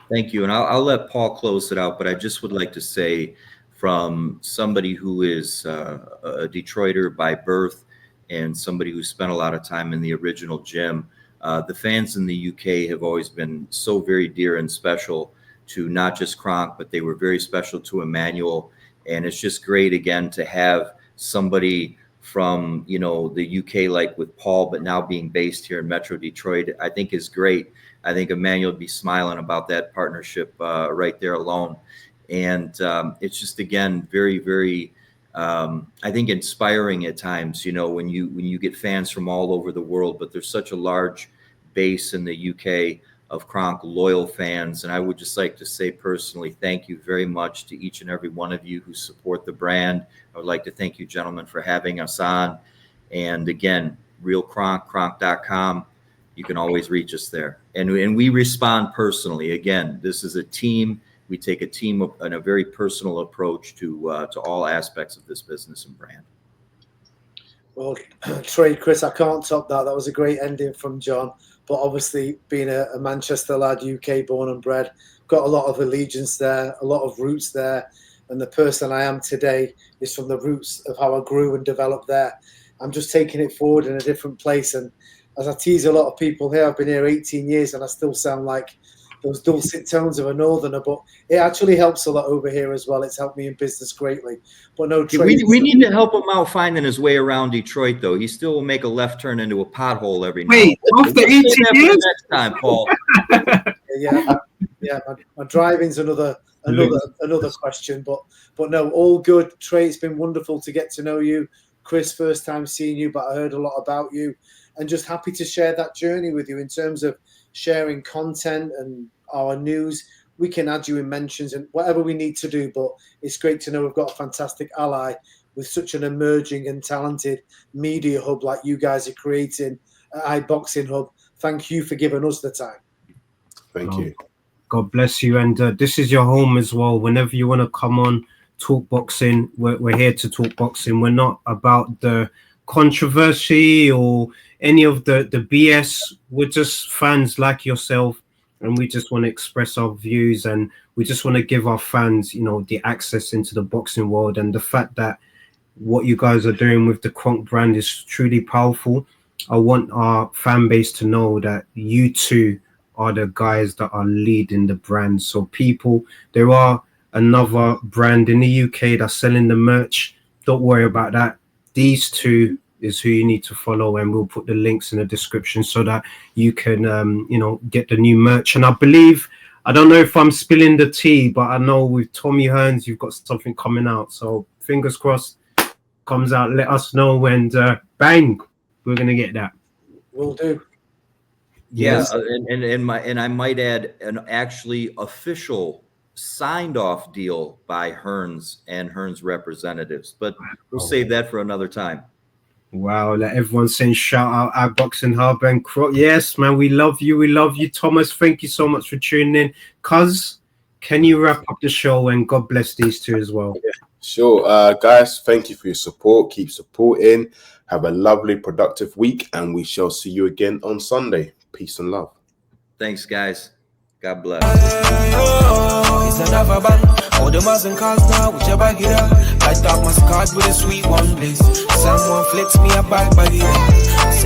Thank you. And I'll let Paul close it out, but I just would like to say, from somebody who is a Detroiter by birth and somebody who spent a lot of time in the original gym, the fans in the UK have always been so very dear and special to not just KRONK, but they were very special to Emanuel. And it's just great, again, to have somebody from, the UK, like with Paul, but now being based here in Metro Detroit, I think is great. I think Emanuel would be smiling about that partnership right there alone. And it's just, again, very, very, I think, inspiring at times, when you get fans from all over the world, but there's such a large base in the UK of KRONK loyal fans. And I would just like to say personally, thank you very much to each and every one of you who support the brand. I would like to thank you, gentlemen, for having us on. And again, Real KRONK, KRONK.com. You can always reach us there. And we respond personally. Again, this is a team. We take a team and a very personal approach to all aspects of this business and brand. Well, Trey, Chris, I can't top that. That was a great ending from John. But obviously, being a Manchester lad, UK born and bred, got a lot of allegiance there, a lot of roots there. And the person I am today is from the roots of how I grew and developed there. I'm just taking it forward in a different place. And as I tease a lot of people here, I've been here 18 years and I still sound like those dulcet tones of a northerner, but it actually helps a lot over here as well. It's helped me in business greatly. But no, we need to help him out finding his way around Detroit, though. He still will make a left turn into a pothole every night. Wait, after 18 years? Next time, Paul. Yeah, my driving's another question, but no, all good. Trey, it's been wonderful to get to know you. Chris, first time seeing you, but I heard a lot about you, and just happy to share that journey with you in terms of sharing content and our news. We can add you in mentions and whatever we need to do, but it's great to know we've got a fantastic ally with such an emerging and talented media hub like you guys are creating at iBoxingHub. Thank you for giving us the time. Thank you. God bless you. And this is your home as well. Whenever you want to come on, talk boxing, we're here to talk boxing. We're not about the controversy or any of the BS. We're just fans like yourself, and we just want to express our views, and we just want to give our fans, you know, the access into the boxing world. And the fact that what you guys are doing with the KRONK brand is truly powerful. I want our fan base to know that you two are the guys that are leading the brand. So people, there are another brand in the UK that's selling the merch. Don't worry about that. These two is who you need to follow, and we'll put the links in the description so that you can, you know, get the new merch. And I believe, I don't know if I'm spilling the tea, but I know with Tommy Hearns, you've got something coming out. So fingers crossed, comes out. Let us know, and bang, we're gonna get that. Will do. Yes, and I might add an actually official signed off deal by Hearns and Hearns representatives, but we'll save that for another time. Wow, let everyone saying shout out iBoxingHub and KRONK. Yes, man, we love you. We love you, Thomas. Thank you so much for tuning in. Cuz, can you wrap up the show, and God bless these two as well? Yeah, sure. Guys, thank you for your support. Keep supporting. Have a lovely, productive week, and we shall see you again on Sunday. Peace and love. Thanks, guys. God bless. It's another band. All the Muslim cars now, whichever get up. Light up my card with a sweet one, please. Someone flips me a bag,